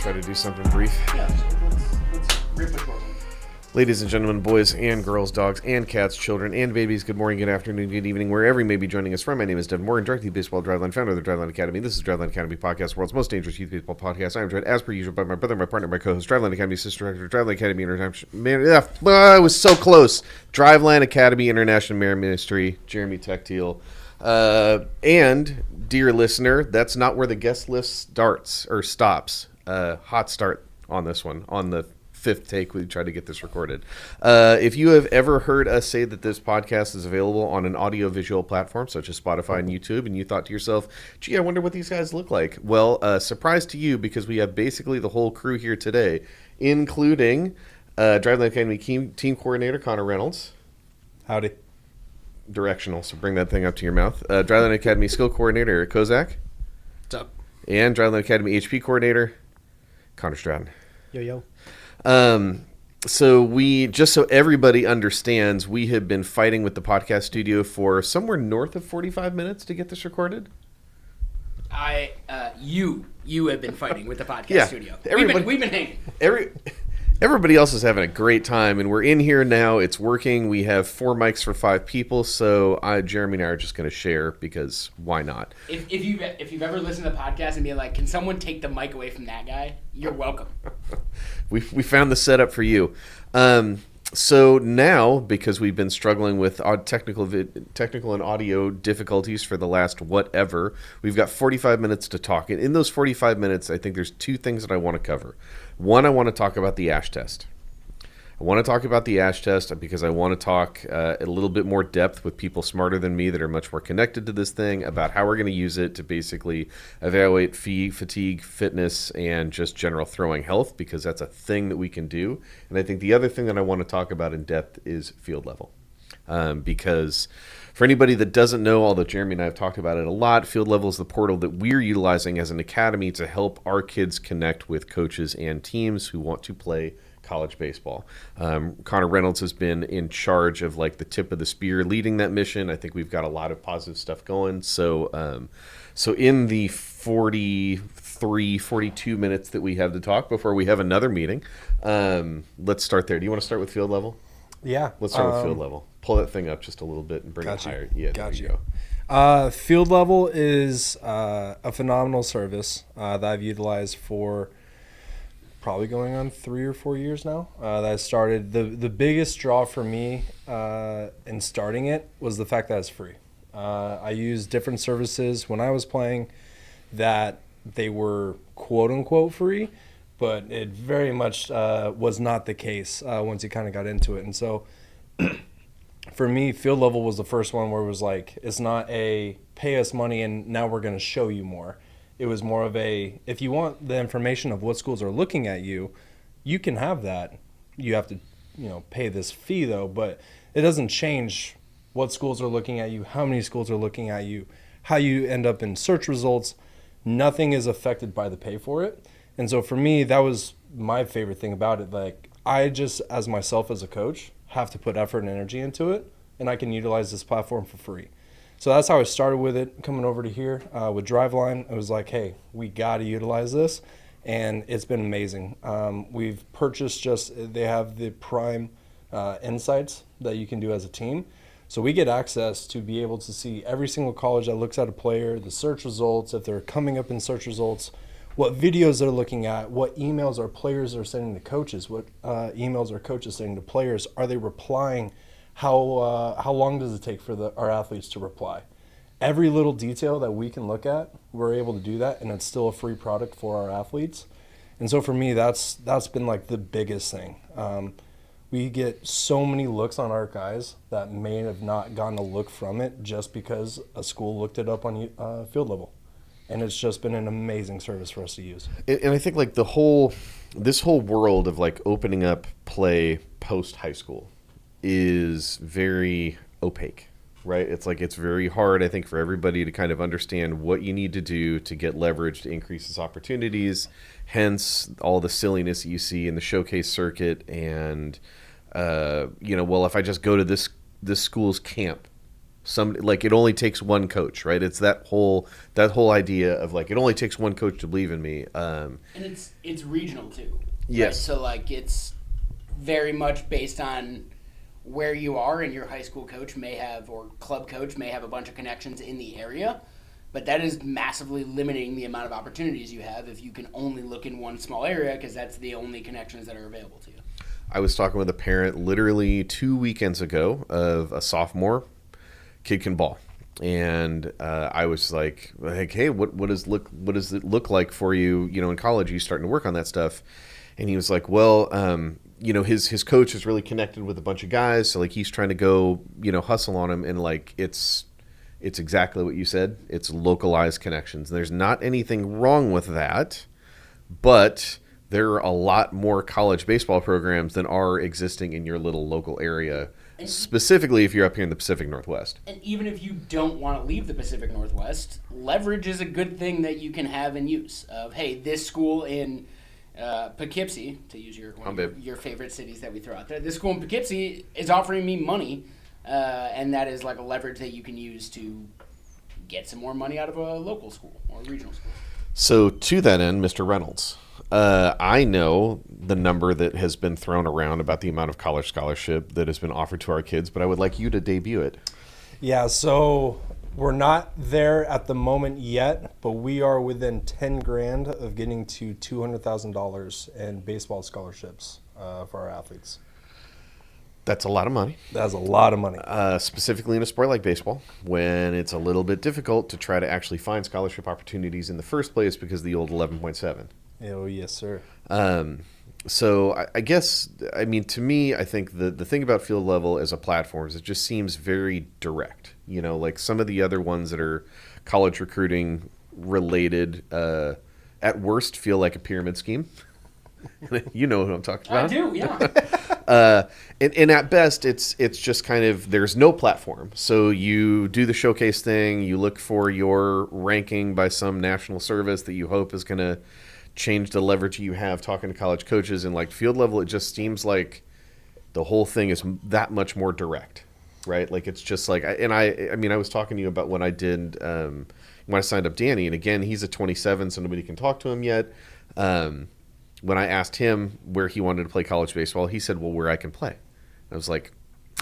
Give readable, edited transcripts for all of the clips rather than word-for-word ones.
try to do something brief. Yeah, let's rip the cord. Ladies and gentlemen, boys and girls, dogs and cats, children and babies, good morning, good afternoon, good evening, wherever you may be joining us from. My name is Devin Morgan, Director of Baseball Driveline, founder of the Driveline Academy. This is Driveline Academy Podcast, world's most dangerous youth baseball podcast. I am joined, as per usual, by my brother, my partner, my co-host, Driveline Academy Assistant Director, Driveline Academy International. I was so close. Driveline Academy International Merit Ministry, Jeremy Tectiel. And, dear listener, that's not where the guest list starts or stops. Hot start on this one, on the fifth take we tried to get this recorded. If you have ever heard us say that this podcast is available on an audio-visual platform such as Spotify and YouTube, and you thought to yourself, gee, I wonder what these guys look like. Well, surprise to you, because we have basically the whole crew here today, including Driveline Academy team coordinator Connor Reynolds. Howdy. Directional, so bring that thing up to your mouth. Driveline Academy skill coordinator Erik Kozak. What's up? And Driveline Academy HP coordinator Connor Stratton. Yo. So we, just so everybody understands, we have been fighting with the podcast studio for somewhere north of 45 minutes to get this recorded. You have been fighting with the podcast studio. We've been hanging. Everybody else is having a great time, and we're in here now. It's working. We have 4 mics for 5 people, so Jeremy and I are just going to share because why not? If you've ever listened to the podcast and be like, can someone take the mic away from that guy? You're welcome. We found the setup for you. So now, because we've been struggling with technical and audio difficulties for the last whatever, we've got 45 minutes to talk. And in those 45 minutes, I think there's 2 things that I want to cover. One, I want to talk about the ASH test. I want to talk about the ASH test because I want to talk a little bit more depth with people smarter than me that are much more connected to this thing about how we're going to use it to basically evaluate fatigue, fitness, and just general throwing health, because that's a thing that we can do. And I think the other thing that I want to talk about in depth is FieldLevel. Because for anybody that doesn't know, although Jeremy and I have talked about it a lot, FieldLevel is the portal that we're utilizing as an academy to help our kids connect with coaches and teams who want to play college baseball. Connor Reynolds has been in charge of like the tip of the spear leading that mission. I think we've got a lot of positive stuff going. So in the 42 minutes that we have to talk before we have another meeting, let's start there. Do you want to start with FieldLevel? Yeah. Let's start with FieldLevel. Pull that thing up just a little bit and bring it higher. Yeah, got you. Go. FieldLevel is a phenomenal service that I've utilized for probably going on 3 or 4 years now. That I started. The biggest draw for me in starting it was the fact that it's free. I used different services when I was playing that they were quote unquote free, but it very much was not the case once you kind of got into it. And so for me, FieldLevel was the first one where it was like, it's not a pay us money and now we're going to show you more. It was more of a, if you want the information of what schools are looking at you, you can have that. You have to, pay this fee though, but it doesn't change what schools are looking at you, how many schools are looking at you, how you end up in search results. Nothing is affected by the pay for it. And so for me, that was my favorite thing about it. Like, I just, as myself as a coach, have to put effort and energy into it, and I can utilize this platform for free. So that's how I started with it. Coming over to here with Driveline, it was like, hey, we got to utilize this, and it's been amazing. We've purchased they have the prime insights that you can do as a team. So we get access to be able to see every single college that looks at a player, the search results, if they're coming up in search results, what videos they're looking at, what emails our players are sending to coaches, what emails our coaches sending to players. Are they replying? How long does it take for our athletes to reply? Every little detail that we can look at, we're able to do that, and it's still a free product for our athletes. And so for me, that's been like the biggest thing. We get so many looks on our guys that may have not gotten a look from it just because a school looked it up on FieldLevel. And it's just been an amazing service for us to use. And I think like this whole world of like opening up play post high school is very opaque, right? It's like it's very hard, I think, for everybody to kind of understand what you need to do to get leverage to increase its opportunities. Hence all the silliness that you see in the showcase circuit and well, if I just go to this school's camp, Like, it only takes one coach, right? It's that whole idea of like, it only takes one coach to believe in me. And it's regional too. Yes. Right? So like it's very much based on where you are, and your high school coach may have, or club coach may have a bunch of connections in the area, but that is massively limiting the amount of opportunities you have if you can only look in one small area because that's the only connections that are available to you. I was talking with a parent literally 2 weekends ago of a sophomore kid can ball, and I was like, hey, what does it look like for you? You know, in college, you starting to work on that stuff, and he was like, well, his coach is really connected with a bunch of guys, so like he's trying to go, hustle on him, and like it's exactly what you said. It's localized connections. There's not anything wrong with that, but there are a lot more college baseball programs than are existing in your little local area, specifically if you're up here in the Pacific Northwest. And even if you don't want to leave the Pacific Northwest, leverage is a good thing that you can have in use. Of, hey, this school in Poughkeepsie, to use your favorite cities that we throw out there, this school in Poughkeepsie is offering me money, and that is like a leverage that you can use to get some more money out of a local school or a regional school. So to that end, Mr. Reynolds, I know the number that has been thrown around about the amount of college scholarship that has been offered to our kids, but I would like you to debut it. Yeah, so we're not there at the moment yet, but we are within 10 grand of getting to $200,000 in baseball scholarships for our athletes. That's a lot of money. That's a lot of money. Specifically in a sport like baseball, when it's a little bit difficult to try to actually find scholarship opportunities in the first place because of the old 11.7. Oh, yes, sir. So I guess, I mean, to me, I think the thing about FieldLevel as a platform is it just seems very direct. Like some of the other ones that are college recruiting related, at worst feel like a pyramid scheme. You know what I'm talking about. I do, yeah. And at best, it's just kind of, there's no platform. So you do the showcase thing, you look for your ranking by some national service that you hope is going to change the leverage you have talking to college coaches. And like FieldLevel, it just seems like the whole thing is that much more direct, right? Like it's just like, I mean, I was talking to you about when I did, when I signed up Danny, and again, he's a 27, so nobody can talk to him yet. When I asked him where he wanted to play college baseball, he said, well, where I can play. I was like,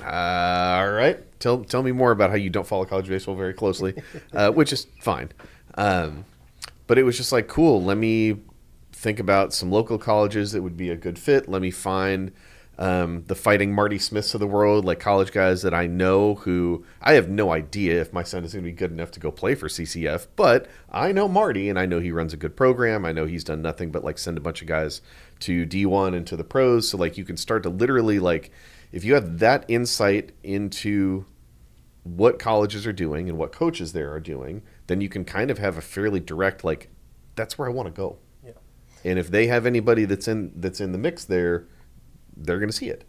all right, tell me more about how you don't follow college baseball very closely, which is fine. But it was just like, cool, let me think about some local colleges that would be a good fit. Let me find the Fighting Marty Smiths of the world, like college guys that I know who I have no idea if my son is going to be good enough to go play for CCF, but I know Marty and I know he runs a good program. I know he's done nothing but like send a bunch of guys to D1 and to the pros. So like you can start to literally like, if you have that insight into what colleges are doing and what coaches there are doing, then you can kind of have a fairly direct, like, that's where I want to go. Yeah. And if they have anybody that's in the mix there, they're going to see it.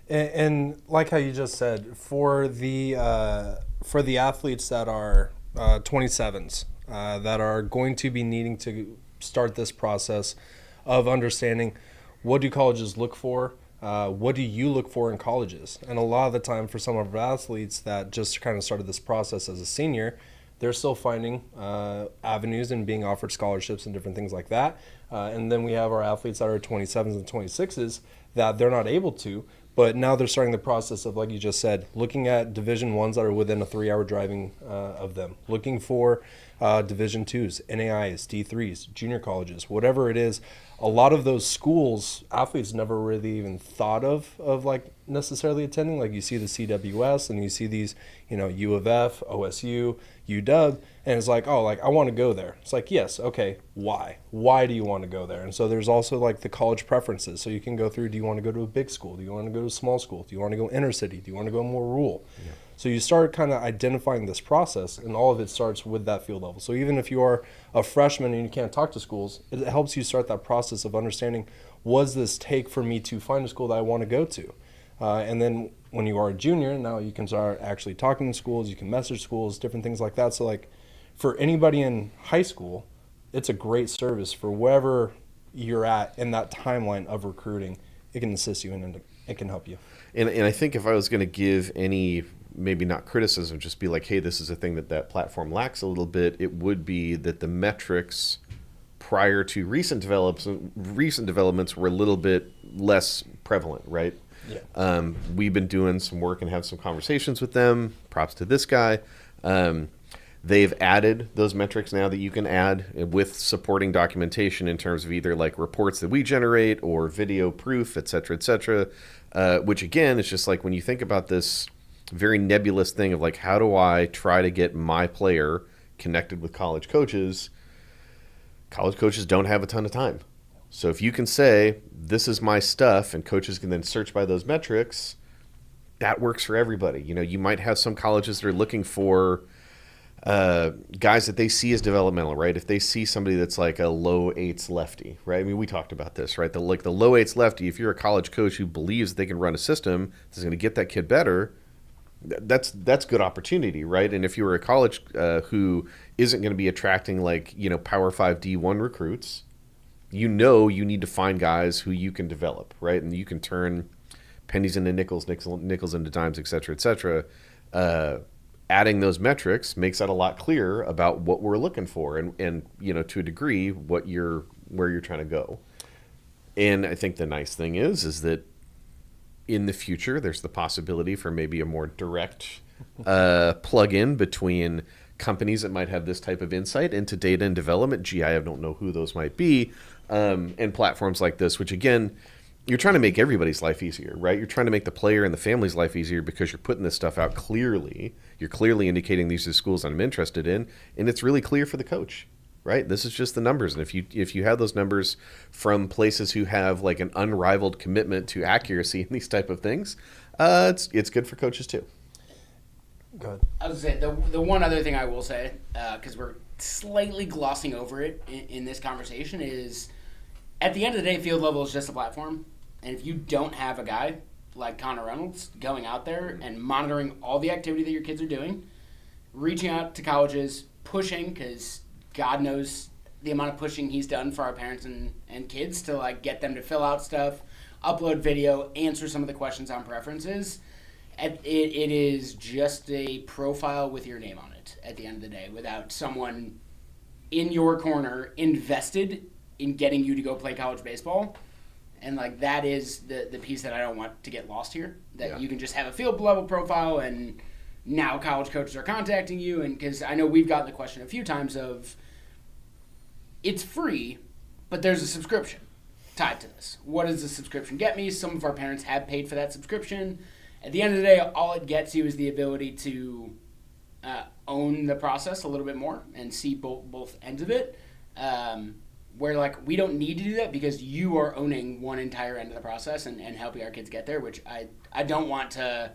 And like how you just said, for the athletes that are 27s that are going to be needing to start this process of understanding what do colleges look for, what do you look for in colleges? And a lot of the time for some of our athletes that just kind of started this process as a senior, they're still finding avenues and being offered scholarships and different things like that. And then we have our athletes that are 27s and 26s that they're not able to, but now they're starting the process of, like you just said, looking at Division 1s that are within a 3-hour driving of them, looking for Division 2s, NAIs, D3s, junior colleges, whatever it is. A lot of those schools, athletes never really even thought of like necessarily attending. Like you see the CWS and you see these, U of F, OSU, UW, and it's like, oh, like I want to go there. It's like, yes, okay, why? Why do you want to go there? And so there's also like the college preferences. So you can go through, do you want to go to a big school? Do you want to go to a small school? Do you want to go inner city? Do you want to go more rural? Yeah. So you start kind of identifying this process, and all of it starts with that field level. So even if you are a freshman and you can't talk to schools, it helps you start that process of understanding, what does this take for me to find a school that I want to go to? And then when you are a junior, now you can start actually talking to schools, you can message schools, different things like that. So like for anybody in high school, it's a great service for wherever you're at in that timeline of recruiting. It can assist you and it can help you. And I think if I was going to give any maybe not criticism, just be like, hey, this is a thing that platform lacks a little bit. It would be that the metrics prior to recent developments were a little bit less prevalent, right? Yeah. We've been doing some work and have some conversations with them. Props to this guy. They've added those metrics now that you can add with supporting documentation in terms of either like reports that we generate or video proof, et cetera, which again, is just like when you think about this very nebulous thing of like, how do I try to get my player connected with college coaches? College coaches don't have a ton of time. So if you can say, this is my stuff, and coaches can then search by those metrics, that works for everybody. You know, you might have some colleges that are looking for guys that they see as developmental, right? If they see somebody that's like a low eights lefty, right? I mean, we talked about this, right? The low eights lefty, if you're a college coach who believes they can run a system that's going to get that kid better, that's good opportunity, right? And if you're a college who isn't going to be attracting like, you know, Power 5 D1 recruits, you know you need to find guys who you can develop, right? And you can turn pennies into nickels into dimes, et cetera, adding those metrics makes that a lot clearer about what we're looking for and you know, to a degree, where you're trying to go. And I think the nice thing is that in the future, there's the possibility for maybe a more direct plug-in between companies that might have this type of insight into data and development. Gee, I don't know who those might be. And platforms like this, which again, you're trying to make everybody's life easier, right? You're trying to make the player and the family's life easier because you're putting this stuff out clearly. You're clearly indicating these are schools that I'm interested in, and it's really clear for the coach, right? This is just the numbers. And if you have those numbers from places who have like an unrivaled commitment to accuracy in these type of things, it's good for coaches too. Go ahead. I was going to say, the one other thing I will say, because we're slightly glossing over it in this conversation, is at the end of the day, FieldLevel is just a platform. And if you don't have a guy like Connor Reynolds going out there and monitoring all the activity that your kids are doing, reaching out to colleges, pushing, because God knows the amount of pushing he's done for our parents and kids to like get them to fill out stuff, upload video, answer some of the questions on preferences. It is just a profile with your name on it at the end of the day, without someone in your corner invested in getting you to go play college baseball. And like that is the piece that I don't want to get lost here. That you can just have a FieldLevel profile and now college coaches are contacting you. And because I know we've gotten the question a few times of, it's free, but there's a subscription tied to this. What does the subscription get me? Some of our parents have paid for that subscription. At the end of the day, all it gets you is the ability to own the process a little bit more and see both ends of it. Where like we don't need to do that because you are owning one entire end of the process and helping our kids get there, which I don't want to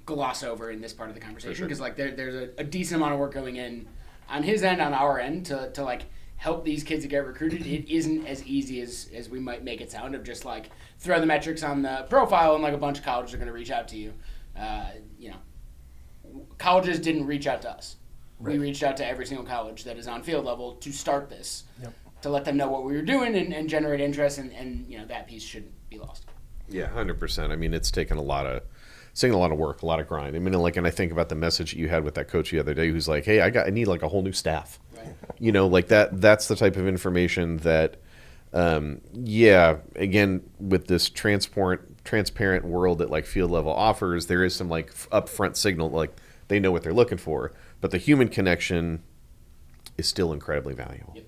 gloss over in this part of the conversation because like there's a decent amount of work going in on his end, on our end to like help these kids to get recruited. It isn't as easy as we might make it sound of just like throw the metrics on the profile and like a bunch of colleges are going to reach out to you. You know, colleges didn't reach out to us. Right. We reached out to every single college that is on FieldLevel to start this. Yep. To let them know what we were doing and generate interest, and you know that piece shouldn't be lost. Yeah, 100%. I mean, it's taken a lot of work, a lot of grind. I mean, like, and I think about the message that you had with that coach the other day, who's like, "Hey, I need like a whole new staff." Right. You know, like that. That's the type of information that, again, with this transparent world that like FieldLevel offers, there is some like upfront signal, like they know what they're looking for, but the human connection is still incredibly valuable. Yep.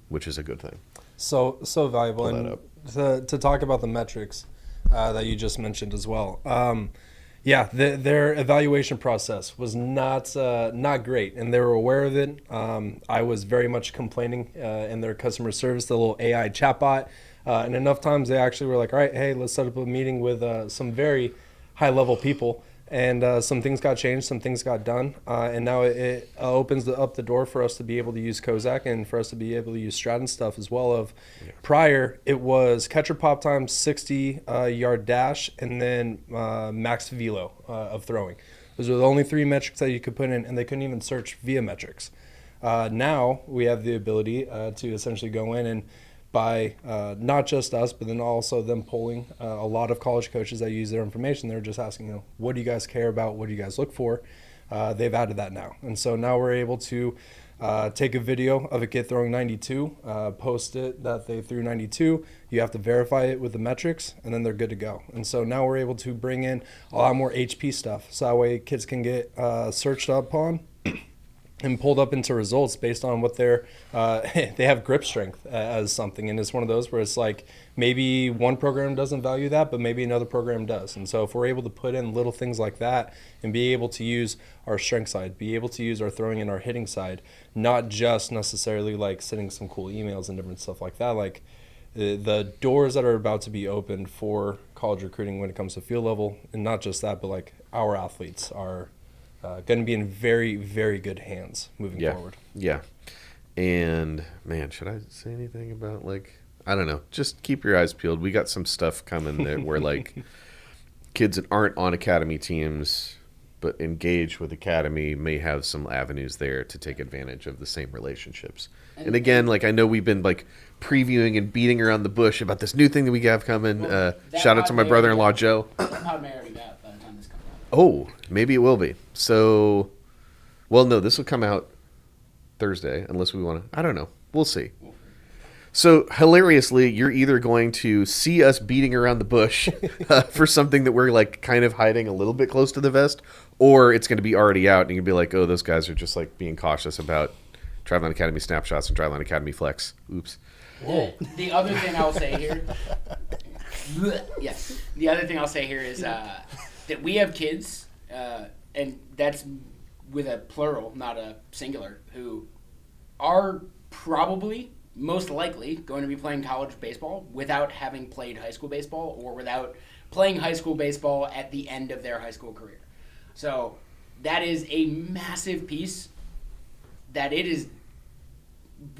Which is a good thing. So valuable. And to talk about the metrics that you just mentioned as well. Their evaluation process was not great, and they were aware of it. I was very much complaining in their customer service, the little AI chatbot, and enough times they actually were like, all right, hey, let's set up a meeting with some very high-level people. And some things got changed, some things got done, and now it opens up the door for us to be able to use Kozak and for us to be able to use Stratton stuff as well. Prior, it was catcher pop time, 60-yard dash, and then max velo of throwing. Those were the only three metrics that you could put in, and they couldn't even search via metrics. Now we have the ability to essentially go in and by not just us, but then also them polling a lot of college coaches that use their information. They're just asking, what do you guys care about? What do you guys look for? They've added that now. And so now we're able to take a video of a kid throwing 92, post it that they threw 92. You have to verify it with the metrics, and then they're good to go. And so now we're able to bring in a lot more HP stuff. So that way kids can get searched up on and pulled up into results based on what they have grip strength as something. And it's one of those where it's like maybe one program doesn't value that, but maybe another program does. And so if we're able to put in little things like that and be able to use our strength side, be able to use our throwing and our hitting side, not just necessarily like sending some cool emails and different stuff like that, like the doors that are about to be opened for college recruiting when it comes to field level, and not just that, but like our athletes are going to be in very, very good hands moving forward. Yeah. And, man, should I say anything about, like, I don't know. Just keep your eyes peeled. We got some stuff coming that where, like, kids that aren't on academy teams but engage with academy may have some avenues there to take advantage of the same relationships. And again, like, I know we've been, like, previewing and beating around the bush about this new thing that we have coming. Shout out to my brother-in-law, Joe. That pod may already be out by the time this comes out. Oh, maybe it will be. So, well, no, this will come out Thursday, unless we want to. I don't know. We'll see. So, hilariously, you're either going to see us beating around the bush for something that we're, like, kind of hiding a little bit close to the vest, or it's going to be already out, and you'll be like, oh, those guys are just, like, being cautious about Driveline Academy snapshots and Driveline Academy flex. Oops. Whoa. The other thing I'll say here, yes, the other thing I'll say here is that we have kids, and that's with a plural, not a singular, who are probably most likely going to be playing college baseball without having played high school baseball or without playing high school baseball at the end of their high school career. So that is a massive piece that it is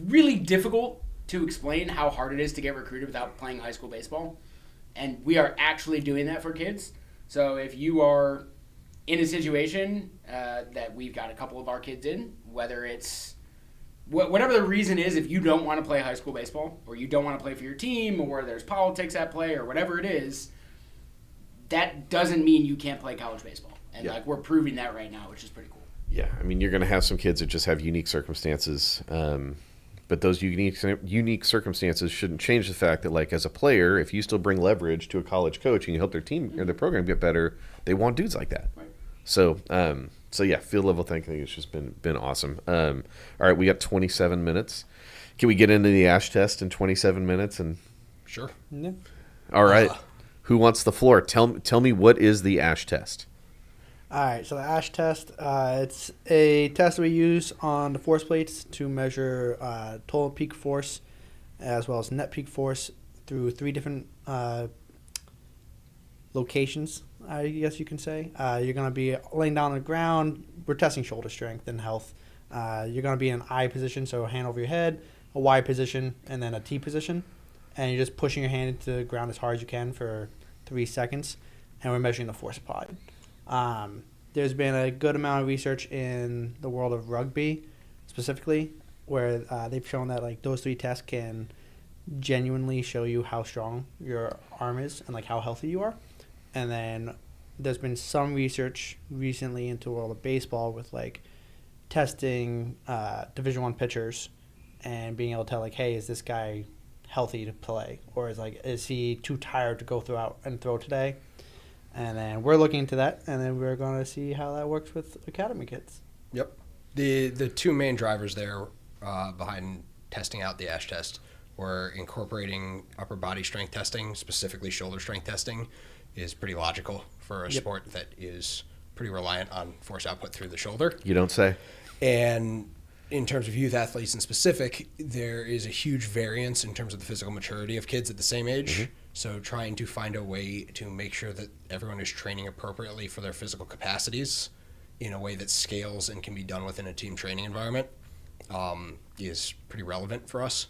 really difficult to explain how hard it is to get recruited without playing high school baseball. And we are actually doing that for kids. So if you are in a situation that we've got a couple of our kids in, whether it's whatever the reason is, if you don't want to play high school baseball or you don't want to play for your team or there's politics at play or whatever it is, that doesn't mean you can't play college baseball. And like we're proving that right now, which is pretty cool. Yeah, I mean, you're going to have some kids that just have unique circumstances, but those unique circumstances shouldn't change the fact that, like, as a player, if you still bring leverage to a college coach and you help their team or their program get better, they want dudes like that. Right. So yeah, field level thinking has just been awesome. All right, we got 27 minutes. Can we get into the ASH test in 27 minutes? And sure. Yeah. All right, who wants the floor? Tell me what is the ASH test? All right, so the ASH test, it's a test that we use on the force plates to measure total peak force as well as net peak force through 3 different locations, I guess you can say. You're going to be laying down on the ground. We're testing shoulder strength and health. You're going to be in an I position, so a hand over your head, a Y position, and then a T position. And you're just pushing your hand into the ground as hard as you can for 3 seconds, and we're measuring the force applied. There's been a good amount of research in the world of rugby specifically where they've shown that like those 3 tests can genuinely show you how strong your arm is and like how healthy you are. And then there's been some research recently into the world of baseball with like testing Division I pitchers and being able to tell like, hey, is this guy healthy to play, or is he too tired to go throw today? And then we're looking into that, and then we're going to see how that works with academy kids. Yep. The 2 main drivers there behind testing out the ASH test were incorporating upper body strength testing, specifically shoulder strength testing, is pretty logical for a sport that is pretty reliant on force output through the shoulder. You don't say. And in terms of youth athletes in specific, there is a huge variance in terms of the physical maturity of kids at the same age. Mm-hmm. So trying to find a way to make sure that everyone is training appropriately for their physical capacities in a way that scales and can be done within a team training environment is pretty relevant for us.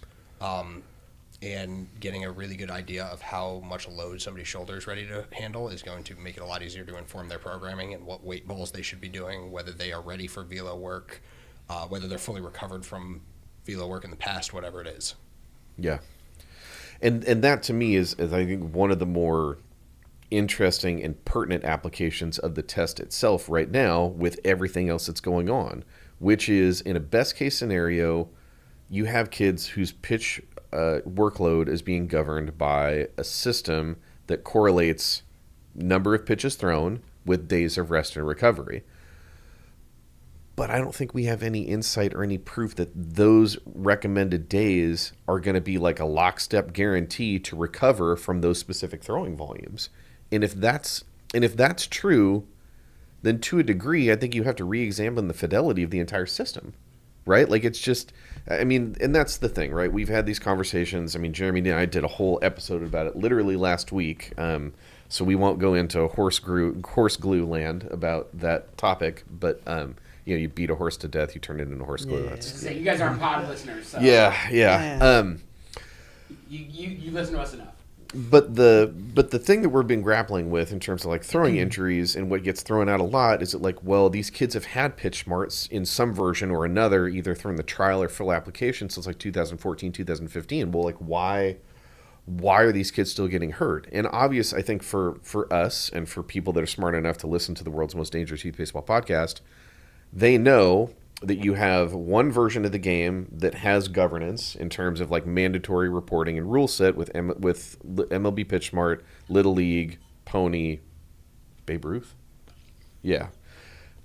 And getting a really good idea of how much load somebody's shoulder is ready to handle is going to make it a lot easier to inform their programming and what weight goals they should be doing, whether they are ready for velo work, whether they're fully recovered from velo work in the past, whatever it is. Yeah. And that to me is I think one of the more interesting and pertinent applications of the test itself right now with everything else that's going on, which is in a best case scenario, you have kids whose pitch workload is being governed by a system that correlates number of pitches thrown with days of rest and recovery. But I don't think we have any insight or any proof that those recommended days are going to be like a lockstep guarantee to recover from those specific throwing volumes. And if that's true, then to a degree, I think you have to re-examine the fidelity of the entire system, right? Like it's just, I mean, and that's the thing, right? We've had these conversations. I mean, Jeremy and I did a whole episode about it literally last week. So we won't go into horse glue land about that topic, but you beat a horse to death, you turn it into horse glue. Yeah. That's So you guys aren't pod listeners. So yeah. You listen to us enough. But the thing that we've been grappling with in terms of like throwing injuries and what gets thrown out a lot is that like, well, these kids have had pitch smarts in some version or another, either through the trial or full application since like 2014, 2015. Well, like why are these kids still getting hurt? And obvious, I think for us and for people that are smart enough to listen to the world's most dangerous youth baseball podcast, they know that you have one version of the game that has governance in terms of like mandatory reporting and rule set with MLB Pitch Smart, Little League, Pony, Babe Ruth. Yeah.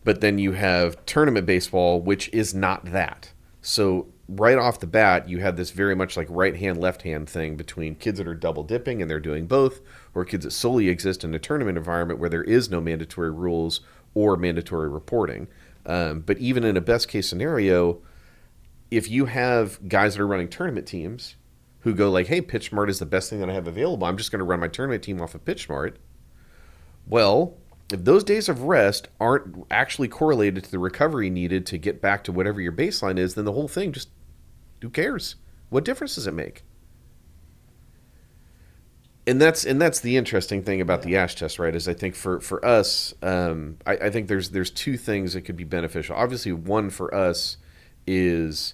But then you have tournament baseball, which is not that. So right off the bat, you have this very much like right hand, left hand thing between kids that are double dipping and they're doing both, or kids that solely exist in a tournament environment where there is no mandatory rules or mandatory reporting. But even in a best case scenario, if you have guys that are running tournament teams who go like, hey, Pitch Smart is the best thing that I have available, I'm just going to run my tournament team off of Pitch Smart. Well, if those days of rest aren't actually correlated to the recovery needed to get back to whatever your baseline is, then the whole thing just, who cares? What difference does it make? And that's the interesting thing about the ASH test, right? Is I think for us, I think there's two things that could be beneficial. Obviously, one for us is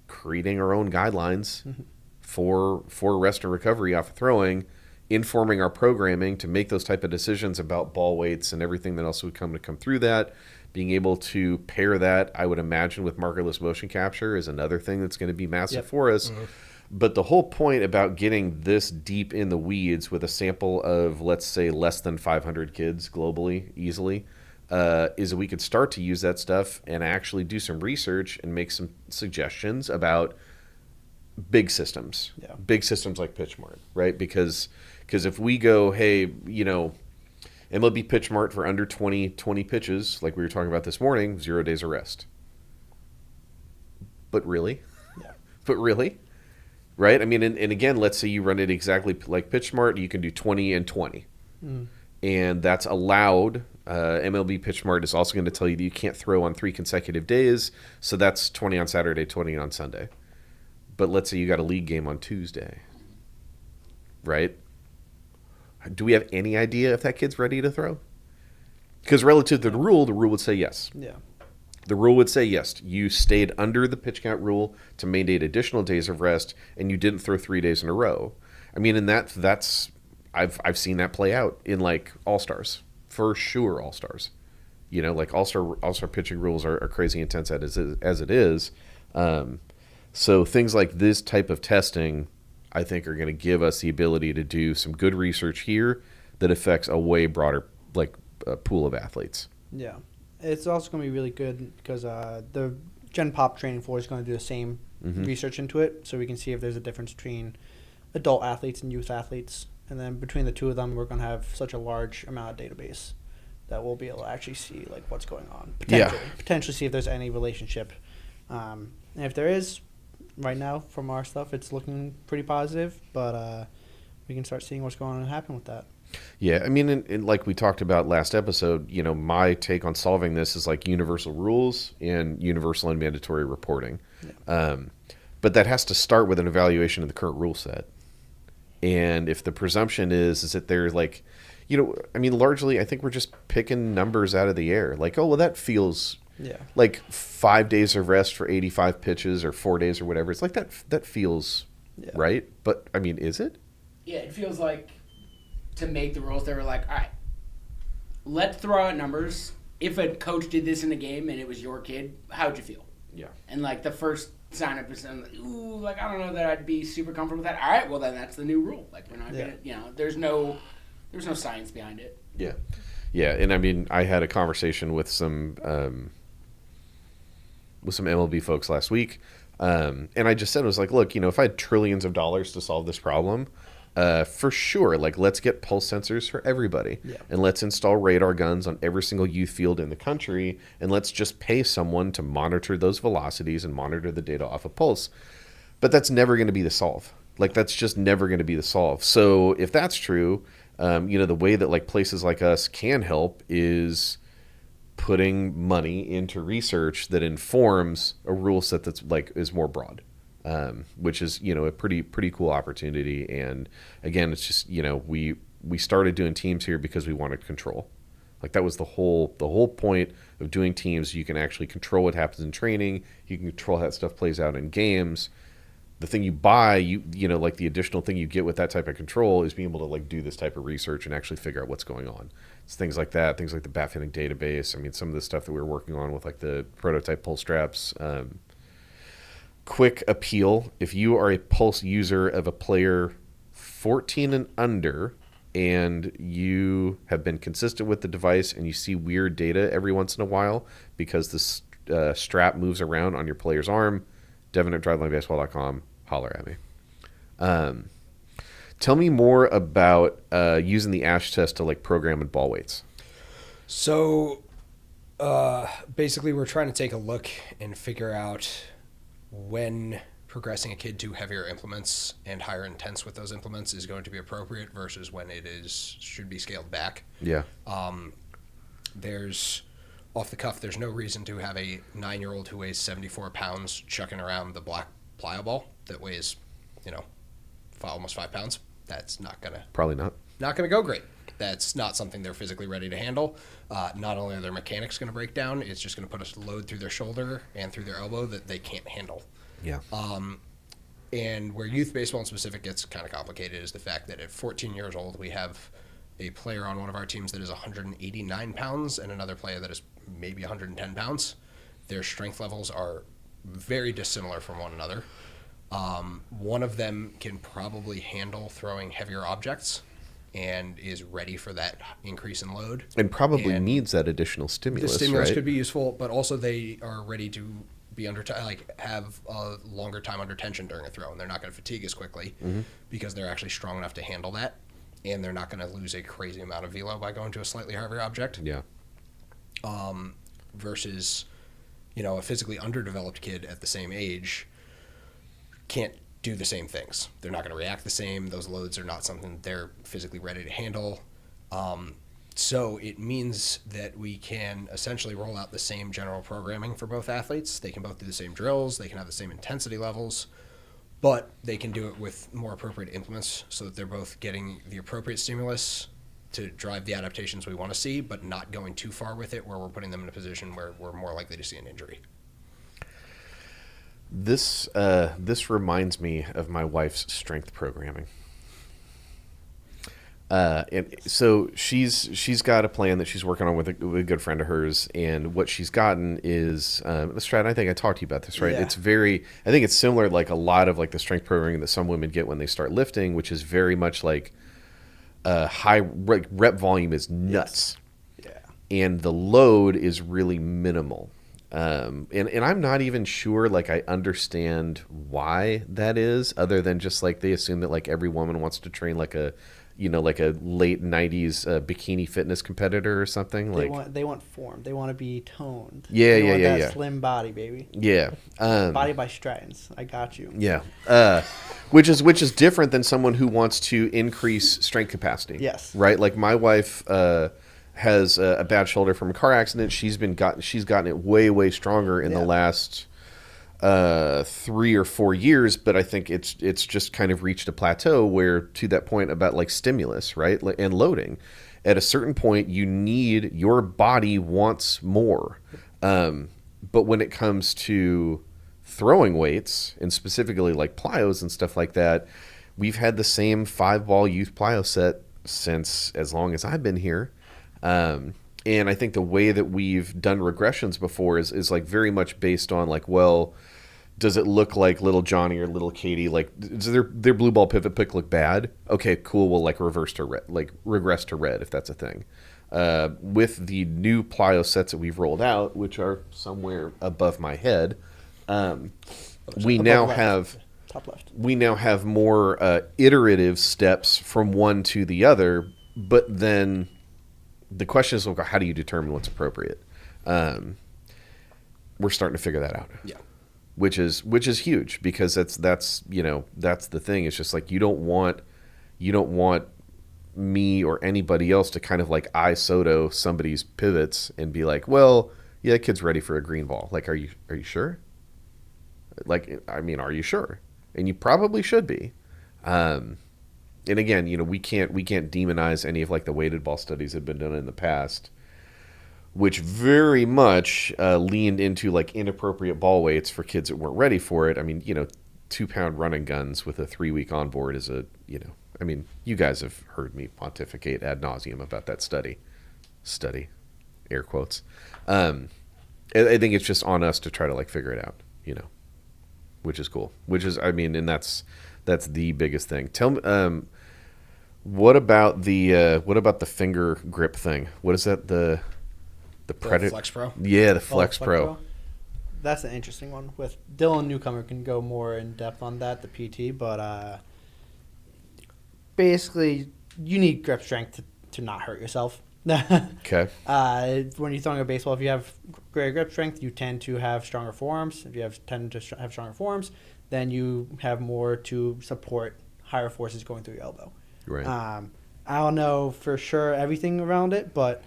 creating our own guidelines for rest and recovery off of throwing, informing our programming to make those type of decisions about ball weights and everything that else would come through that. Being able to pair that, I would imagine, with markerless motion capture is another thing that's going to be massive for us. Mm-hmm. But the whole point about getting this deep in the weeds with a sample of, let's say, less than 500 kids globally, easily, is that we could start to use that stuff and actually do some research and make some suggestions about big systems like PitchMart, right? Because if we go, hey, MLB PitchMart for under 20 pitches, like we were talking about this morning, 0 days of rest. But really? Yeah. But really? Right? I mean, and again, let's say you run it exactly like PitchSmart, you can do 20 and 20. And that's allowed. MLB PitchSmart is also going to tell you that you can't throw on 3 consecutive days, so that's 20 on Saturday, 20 on Sunday. But let's say you got a league game on Tuesday, right? Do we have any idea if that kid's ready to throw? Because relative to the rule would say yes. Yeah. The rule would say, yes, you stayed under the pitch count rule to mandate additional days of rest, and you didn't throw 3 days in a row. I mean, and that's I've seen that play out in like All-Stars, for sure. All-Stars, like All-Star pitching rules are crazy intense as it is. So things like this type of testing, I think, are going to give us the ability to do some good research here that affects a way broader pool of athletes. Yeah. It's also going to be really good because the Gen Pop training floor is going to do the same research into it, so we can see if there's a difference between adult athletes and youth athletes. And then between the two of them, we're going to have such a large amount of database that we'll be able to actually see like what's going on. Potentially see if there's any relationship. And if there is, right now from our stuff, it's looking pretty positive, but we can start seeing what's going on and happen with that. Yeah, I mean, and like we talked about last episode, my take on solving this is like universal rules and universal and mandatory reporting. Yeah. But that has to start with an evaluation of the current rule set. And if the presumption is that they're like, largely I think we're just picking numbers out of the air. Like, oh, well, that feels like 5 days of rest for 85 pitches or 4 days or whatever. It's like that feels Yeah. right? But I mean, is it? Yeah, it feels like to make the rules, they were like, all right, let's throw out numbers. If a coach did this in a game and it was your kid, how'd you feel? Yeah. And like the first sign up is like, ooh, like I don't know that I'd be super comfortable with that. All right, well then that's the new rule. Like we're not gonna, there's no science behind it. Yeah. Yeah, and I mean, I had a conversation with some MLB folks last week, and I just said, I was like, look, if I had trillions of dollars to solve this problem, for sure, like, let's get pulse sensors for everybody, and let's install radar guns on every single youth field in the country, and let's just pay someone to monitor those velocities and monitor the data off of pulse. But that's never going to be the solve. Like, that's just never going to be the solve. So if that's true, the way that like places like us can help is putting money into research that informs a rule set that's like is more broad, which is a pretty cool opportunity. And again, it's just we started doing teams here because we wanted control. Like that was the whole point of doing teams. You can actually control what happens in training. You can control how that stuff plays out in games. The thing you buy, like the additional thing you get with that type of control is being able to like do this type of research and actually figure out what's going on. It's things like that, things like the bat fitting database. I mean, some of the stuff that we were working on with like the prototype pulse straps. Quick appeal: if you are a pulse user of a player 14 and under, and you have been consistent with the device, and you see weird data every once in a while because this strap moves around on your player's arm, Devin at drivelinebaseball.com, holler at me. Tell me more about using the ASH test to like program in ball weights. So basically we're trying to take a look and figure out when progressing a kid to heavier implements and higher intense with those implements is going to be appropriate versus when it should be scaled back. Yeah. There's off the cuff, there's no reason to have a 9-year-old who weighs 74 pounds chucking around the black plyo ball that weighs, almost 5 pounds. That's probably not gonna go great. That's not something they're physically ready to handle. Not only are their mechanics going to break down, it's just going to put a load through their shoulder and through their elbow that they can't handle. Yeah. And where youth baseball in specific gets kind of complicated is the fact that at 14 years old, we have a player on one of our teams that is 189 pounds and another player that is maybe 110 pounds. Their strength levels are very dissimilar from one another. One of them can probably handle throwing heavier objects and is ready for that increase in load. And probably needs that additional stimulus. The stimulus right? could be useful, but also they are ready to be have a longer time under tension during a throw, and they're not going to fatigue as quickly because they're actually strong enough to handle that, and they're not going to lose a crazy amount of velo by going to a slightly heavier object. Yeah. Versus, a physically underdeveloped kid at the same age can't do the same things. They're not going to react the same. Those loads are not something they're physically ready to handle. So it means that we can essentially roll out the same general programming for both athletes. They can both do the same drills. They can have the same intensity levels, but they can do it with more appropriate implements so that they're both getting the appropriate stimulus to drive the adaptations we want to see, but not going too far with it where we're putting them in a position where we're more likely to see an injury. This reminds me of my wife's strength programming. And so she's got a plan that she's working on with a good friend of hers, and what she's gotten is Stratton, I think I talked to you about this, right? Yeah. I think it's similar, like a lot of like the strength programming that some women get when they start lifting, which is very much like high rep volume is nuts. Yes. Yeah. And the load is really minimal. And I'm not even sure, like, I understand why that is, other than just like they assume that like every woman wants to train like a late 90s bikini fitness competitor or something. They want form. They want to be toned. Yeah, they want that yeah. slim body, baby. Yeah. Body by Strattons. I got you. Yeah. Which is different than someone who wants to increase strength capacity. Yes. Right? Like my wife has a bad shoulder from a car accident. She's gotten it way, way stronger in the last 3 or 4 years, but I think it's just kind of reached a plateau where, to that point about like stimulus, right, and loading, at a certain point your body wants more, but when it comes to throwing weights, and specifically like plyos and stuff like that, we've had the same 5-ball youth plyo set since as long as I've been here. And I think the way that we've done regressions before is like very much based on like, well, does it look like little Johnny or little Katie? Like, does their blue ball pivot pick look bad? Okay, cool. We'll like regress to red if that's a thing. With the new plyo sets that we've rolled out, which are somewhere above my head, we now have top left. We now have more iterative steps from one to the other. But then the question is, how do you determine what's appropriate? We're starting to figure that out. Yeah. Which is huge, because that's the thing. It's just like you don't want me or anybody else to kind of like ISOTO somebody's pivots and be like, well, yeah, that kid's ready for a green ball. Like, are you sure? Like, I mean, are you sure? And you probably should be. And again, we can't demonize any of like the weighted ball studies that have been done in the past, which very much leaned into like inappropriate ball weights for kids that weren't ready for it. I mean, 2-pound running guns with a 3-week onboard is I mean, you guys have heard me pontificate ad nauseum about that study, air quotes. I think it's just on us to try to like figure it out, which is cool. And that's the biggest thing. Tell me, what about the finger grip thing? What is that? The Predator Flex Pro? Yeah, the Flex Pro. That's an interesting one. With Dylan Newcomer can go more in depth on that, the PT, but basically you need grip strength to not hurt yourself. Okay. When you're throwing a baseball, if you have greater grip strength, you tend to have stronger forearms. If you tend to have stronger forearms, then you have more to support higher forces going through your elbow. Right. I don't know for sure everything around it, but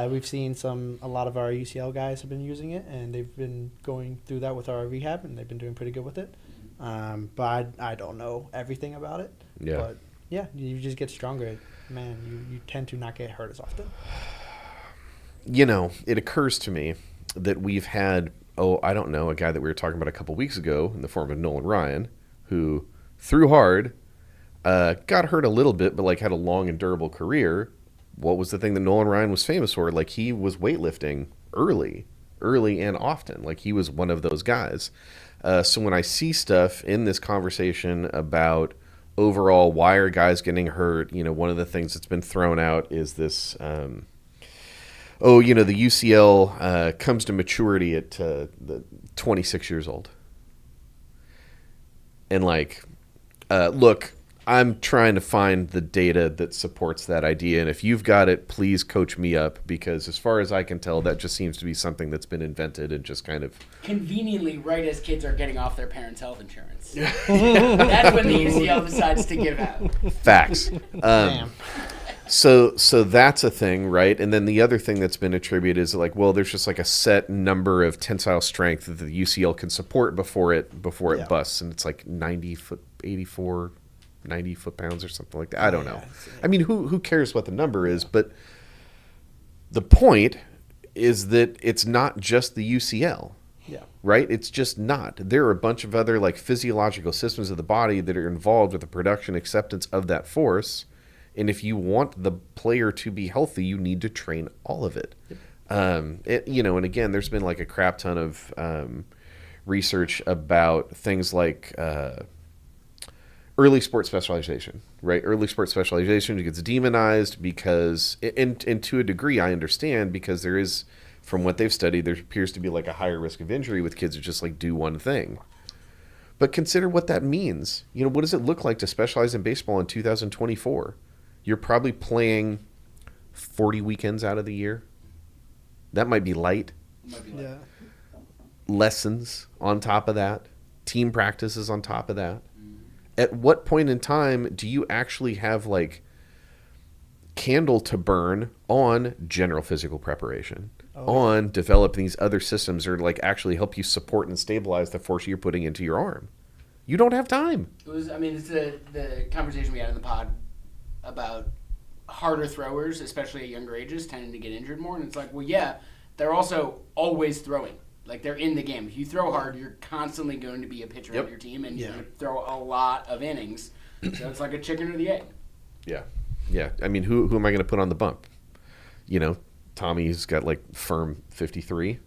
we've seen a lot of our UCL guys have been using it, and they've been going through that with our rehab, and they've been doing pretty good with it. But I don't know everything about it. Yeah. But yeah, you just get stronger. Man, you tend to not get hurt as often. It occurs to me that we've had, I don't know, a guy that we were talking about a couple weeks ago in the form of Nolan Ryan, who threw hard, got hurt a little bit, but like had a long and durable career. What was the thing that Nolan Ryan was famous for? Like, he was weightlifting early and often. Like, he was one of those guys. So when I see stuff in this conversation about overall why are guys getting hurt, one of the things that's been thrown out is this, the UCL comes to maturity at 26 years old. And like, look, I'm trying to find the data that supports that idea, and if you've got it, please coach me up, because as far as I can tell, that just seems to be something that's been invented and just kind of conveniently right as kids are getting off their parents' health insurance. That's when the UCL decides to give out. Facts. So that's a thing, right? And then the other thing that's been attributed is like, well, there's just like a set number of tensile strength that the UCL can support before it busts, and it's like 90 foot-pounds or something like that. I don't know. I mean, who cares what the number is? But the point is that it's not just the UCL. Yeah. Right? It's just not. There are a bunch of other like physiological systems of the body that are involved with the production acceptance of that force. And if you want the player to be healthy, you need to train all of it. And again, there's been like a crap ton of research about things like early sports specialization, right? Early sports specialization gets demonized because, and to a degree, I understand, because there is, from what they've studied, there appears to be like a higher risk of injury with kids who just like do one thing. But consider what that means. What does it look like to specialize in baseball in 2024? You're probably playing 40 weekends out of the year. That might be light. Yeah. Lessons on top of that. Team practices on top of that. At what point in time do you actually have like candle to burn on general physical preparation, on developing these other systems or like actually help you support and stabilize the force you're putting into your arm? You don't have time. It's the conversation we had in the pod about harder throwers, especially at younger ages, tending to get injured more. And it's like, well, yeah, they're also always throwing. Like, they're in the game. If you throw hard, you're constantly going to be a pitcher on your team, and you're going to throw a lot of innings. So it's like a chicken or the egg. Yeah. Yeah. I mean, who am I going to put on the bump? You know, Tommy's got like firm 53,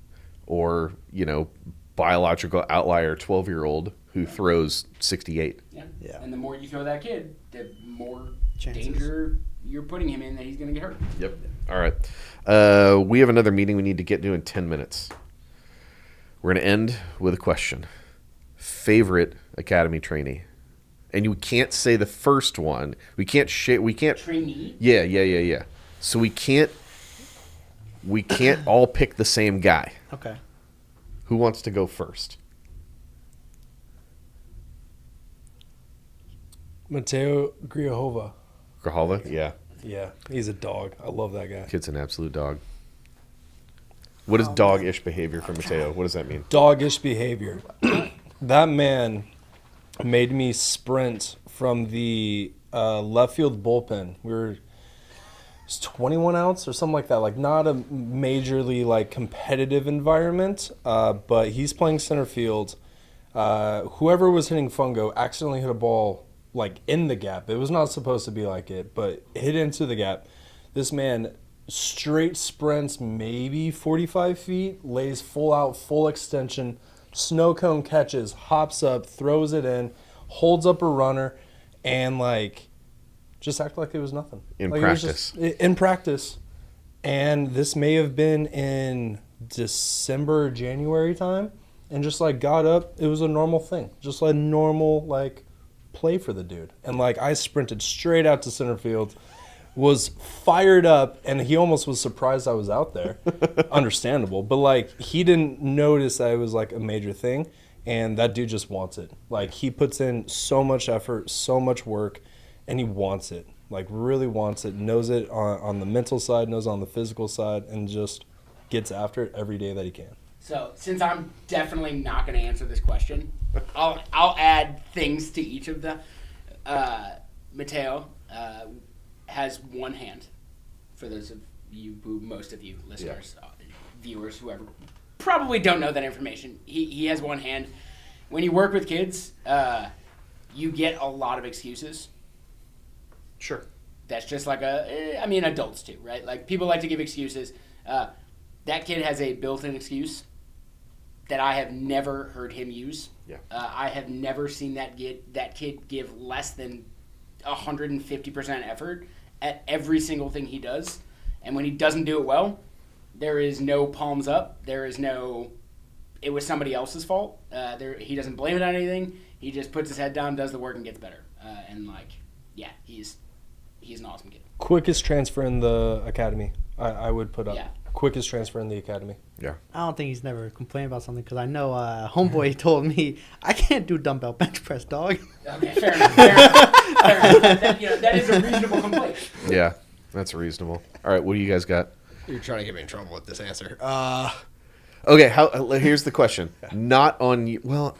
or, you know, biological outlier 12-year-old who throws 68. Yeah. And the more you throw that kid, the more Chances. danger you're putting him in that he's going to get hurt. Yep. All right. We have another meeting we need to get to in 10 minutes. We're going to end with a question. Favorite academy trainee? And you can't say the first one. We can't Trainee? Yeah. So we can't all pick the same guy. Okay. Who wants to go first? Mateo Grijalva. Grijalva? Yeah. Yeah, he's a dog. I love that guy. Kid's an absolute dog. What is dog-ish behavior for Mateo? What does that mean? Doggish behavior. That man made me sprint from the left field bullpen. It's 21 outs or something like that. Like, not a majorly like competitive environment, but he's playing center field. Whoever was hitting fungo accidentally hit a ball like in the gap. It was not supposed to be like it, but hit into the gap. This man straight sprints maybe 45 feet, lays full out, full extension, snow cone catches, hops up, throws it in, holds up a runner, and like just act like it was nothing. In practice. And this may have been in December, January time, and just like got up. It was a normal thing, just like normal like play for the dude. And like I sprinted straight out to center field, was fired up, and he almost was surprised I was out there. Understandable, but like he didn't notice that it was like a major thing, and that dude just wants it. Like he puts in so much effort, so much work, and he wants it. Like really wants it, knows it on the mental side, knows on the physical side, and just gets after it every day that he can. So, since I'm definitely not going to answer this question, I'll add things to each of the. Mateo has one hand. For those of you, most of you listeners, viewers, whoever, probably don't know that information. He has one hand. When you work with kids, you get a lot of excuses. Sure. That's just like adults too, right? Like, people like to give excuses. That kid has a built-in excuse that I have never heard him use. Yeah. I have never seen that kid give less than 150% effort at every single thing he does. And when he doesn't do it well, there is no palms up. There is no, it was somebody else's fault. He doesn't blame it on anything. He just puts his head down, does the work, and gets better. He's an awesome kid. Quickest transfer in the academy, I would put up. Yeah. Quickest transfer in the academy. Yeah. I don't think he's never complained about something, because I know homeboy told me I can't do dumbbell bench press, dog. Okay, fair enough. That is a reasonable complaint. Yeah, that's reasonable. All right, what do you guys got? You're trying to get me in trouble with this answer. Okay, here's the question. Not on you. Well,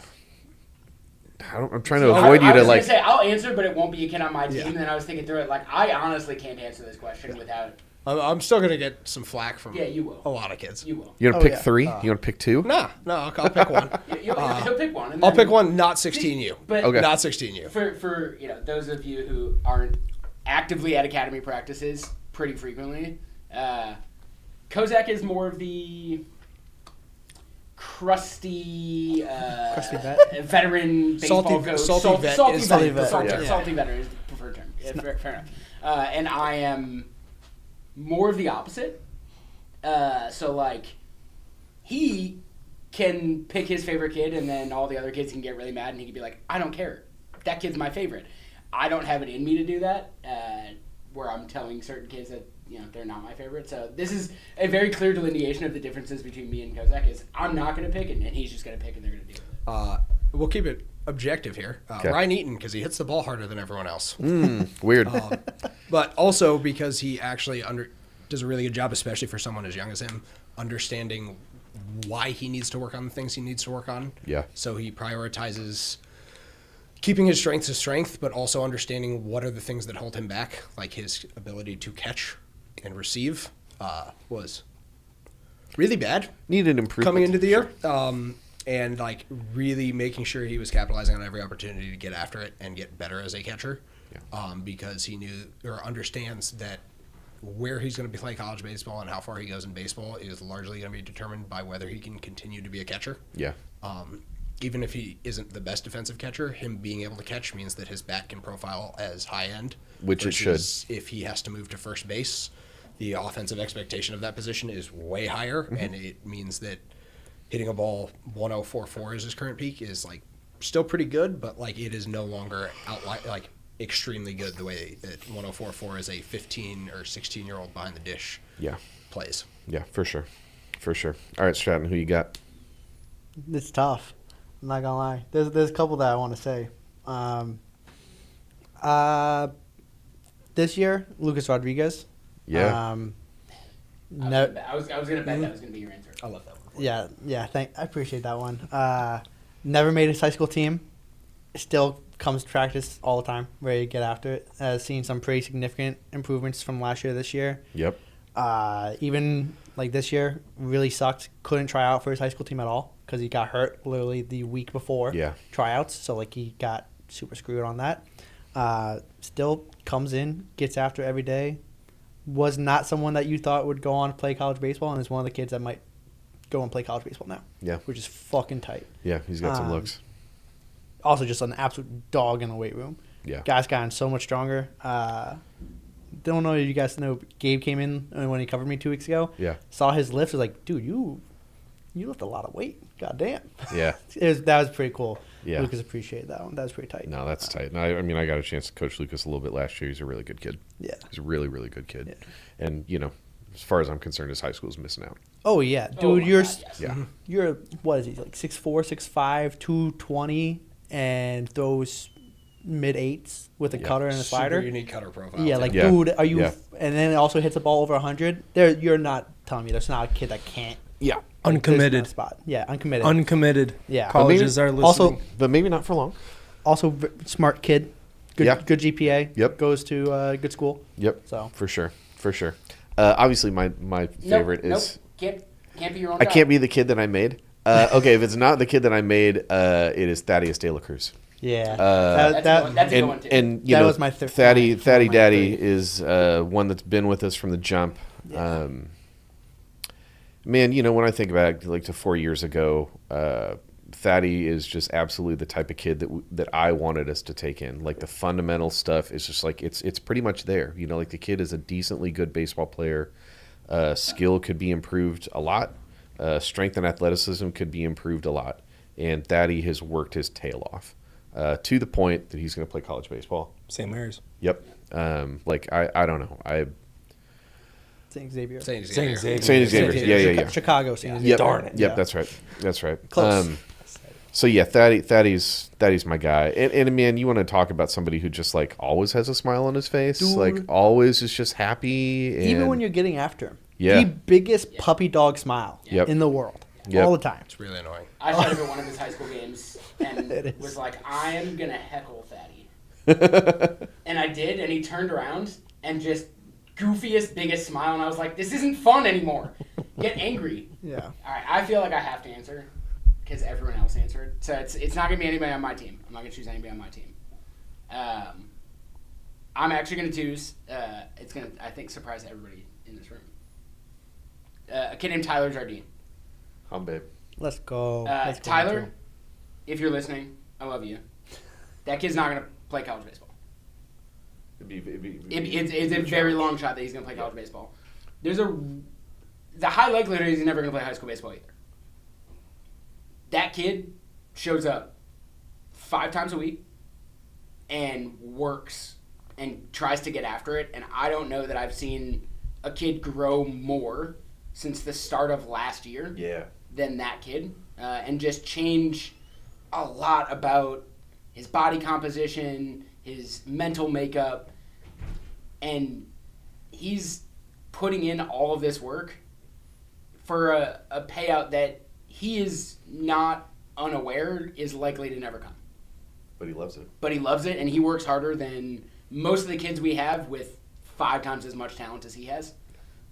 I'm trying to avoid you I to was like. gonna say I'll answer, but it won't be a kid on my team. Yeah. And then I was thinking through it, like, I honestly can't answer this question without. I'm still going to get some flack from You will. a lot of kids. You will. You want to pick yeah. 3? You want to pick 2? No, I'll pick one. He'll pick one. And I'll then- pick one, not 16U. But Okay. Not 16U. for those of you who aren't actively at academy practices pretty frequently, Kozak is more of the crusty vet? veteran baseball Salty- coach. salty vet salty is vet. the preferred Salty, term. salty veteran is the preferred term. Yeah, fair enough. And I am more of the opposite. So like, he can pick his favorite kid, and then all the other kids can get really mad, and he can be like, I don't care. That kid's my favorite. I don't have it in me to do that, where I'm telling certain kids that, they're not my favorite. So this is a very clear delineation of the differences between me and Kozak. Is I'm not going to pick, and he's just going to pick, and they're going to do it. We'll keep it objective here. Okay. Ryan Eaton, because he hits the ball harder than everyone else. Weird. But also because he actually does a really good job, especially for someone as young as him, understanding why he needs to work on the things he needs to work on. Yeah. So he prioritizes keeping his strengths his strength, but also understanding what are the things that hold him back, like his ability to catch and receive was really bad. Needed improvement. Coming into the year. And like really making sure he was capitalizing on every opportunity to get after it and get better as a catcher. Yeah. Because he knew or understands that where he's going to be playing college baseball and how far he goes in baseball is largely going to be determined by whether he can continue to be a catcher. Yeah. Even if he isn't the best defensive catcher, him being able to catch means that his bat can profile as high end. Which it should. If he has to move to first base, the offensive expectation of that position is way higher, and it means that hitting a ball 104.4 as his current peak is like still pretty good, but like it is no longer like extremely good the way that 104.4 as a 15 or 16-year-old behind the dish plays. Yeah, for sure. All right, Stratton, who you got? It's tough. I'm not gonna lie. There's a couple that I want to say. This year, Lucas Rodriguez. Yeah. I was gonna bet that was gonna be your answer. I love that one. Yeah. I appreciate that one. Never made his high school team. Still comes to practice all the time, ready to get after it. Has seen some pretty significant improvements from last year to this year. Yep. Even like this year, really sucked. Couldn't try out for his high school team at all because he got hurt literally the week before tryouts. So like he got super screwed on that. Still comes in, gets after every day. Was not someone that you thought would go on to play college baseball, and is one of the kids that might go and play college baseball now. Yeah. Which is fucking tight. Yeah, he's got some looks. Also, just an absolute dog in the weight room. Yeah. Guy's gotten so much stronger. Don't know if you guys know, Gabe came in when he covered me 2 weeks ago. Yeah. Saw his lift. Was like, dude, you lift a lot of weight. God damn. Yeah. That was pretty cool. Yeah. Lucas appreciated that one. That was pretty tight. No, that's tight. No, I mean, I got a chance to coach Lucas a little bit last year. He's a really good kid. Yeah. He's a really, really good kid. Yeah. And, as far as I'm concerned, his high school's missing out. Oh, yeah. Dude, Yeah. You're, what is he, like 6'4", 6'5", 220, and throws mid-8s with a cutter and a slider. Super unique cutter profile. Yeah, like, dude, are you... Yeah. And then it also hits a ball over 100. You're not telling me there's not a kid that can't... Yeah. Uncommitted. Spot. Yeah, uncommitted. Uncommitted. Yeah. Colleges are listening. Also, but maybe not for long. Also, smart kid. Good GPA. Yep. Goes to good school. Yep. So For sure. Obviously, my favorite is... Can't be your own I guy. can't be the kid that I made. Okay, if it's not the kid that I made, it is Thaddeus De La Cruz. Yeah. That's a good one, too. And that was my third. Thaddy Daddy is one that's been with us from the jump. Yeah. Man, when I think back like to 4 years ago, Thaddy is just absolutely the type of kid that I wanted us to take in. Like the fundamental stuff is just like it's pretty much there. Like the kid is a decently good baseball player. Skill could be improved a lot. Strength and athleticism could be improved a lot. And Thaddy has worked his tail off to the point that he's going to play college baseball. St. Mary's. Yep. I don't know. St. Xavier. St. Xavier. Yeah. Chicago. St. Xavier. Yep. Darn it. Yep. Yeah. That's right. Close. So yeah, Thaddy's my guy. And man, you want to talk about somebody who just like always has a smile on his face, Dude. like always is just happy. And Even when you're getting after him. Yeah. The biggest puppy dog smile in the world. Yep. All the time. It's really annoying. I showed up at one of his high school games and was like, I am going to heckle Thaddy. And I did, and he turned around and just goofiest, biggest smile, and I was like, this isn't fun anymore. Get angry. Yeah. All right, I feel like I have to answer because everyone else answered. So it's not going to be anybody on my team. I'm not going to choose anybody on my team. I'm actually going to choose, it's going to, I think, surprise everybody in this room. A kid named Tyler Jardine. Babe. Let's go. Tyler, if you're listening, I love you. That kid's not going to play college baseball. It's a very long shot that he's going to play college baseball. There's the high likelihood is he's never going to play high school baseball either. That kid shows up 5 times a week and works and tries to get after it. And I don't know that I've seen a kid grow more since the start of last year than that kid. And just change a lot about his body composition, his mental makeup. And he's putting in all of this work for a payout that he is not unaware is likely to never come. But he loves it. But he loves it, and he works harder than most of the kids we have with 5 times as much talent as he has.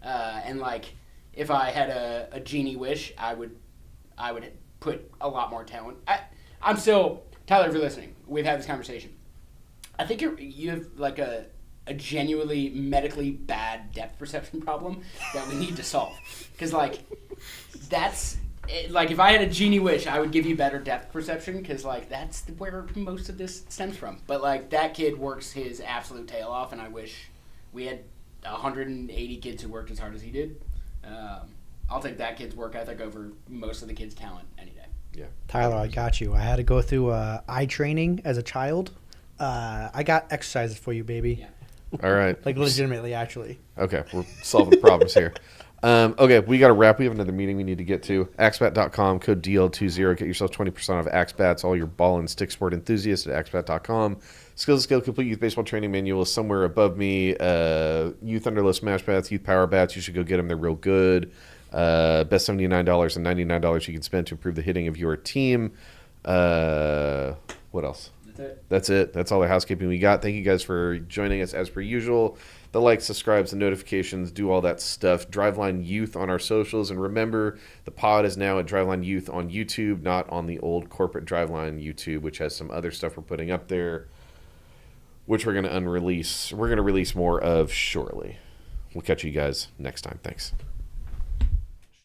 And, like, if I had a genie wish, I would put a lot more talent. I'm still, Tyler, if you're listening, we've had this conversation. I think you have like a genuinely medically bad depth perception problem that we need to solve. Because like that's like if I had a genie wish, I would give you better depth perception because like that's where most of this stems from. But like that kid works his absolute tail off, and I wish we had 180 kids who worked as hard as he did. I'll take that kid's work ethic over most of the kids' talent any day. Yeah, Tyler, I got you. I had to go through eye training as a child. I got exercises for you, baby. Yeah. All right. Like legitimately, actually. Okay, we're solving problems here. Okay, we got to wrap. We have another meeting we need to get to. Axbat.com, code DL20. Get yourself 20% off Axbats. All your ball and stick sport enthusiasts at Axbat.com. Skills to Skill Complete Youth Baseball Training Manual is somewhere above me. Youth Underload Smash Bats, Youth Power Bats. You should go get them. They're real good. Best $79 and $99 you can spend to improve the hitting of your team. What else? That's it. That's all the housekeeping we got. Thank you guys for joining us as per usual. The likes, subscribes, the notifications, do all that stuff. Driveline Youth on our socials. And remember, the pod is now at Driveline Youth on YouTube, not on the old corporate Driveline YouTube, which has some other stuff we're putting up there, which we're going to unrelease. We're going to release more of shortly. We'll catch you guys next time. Thanks.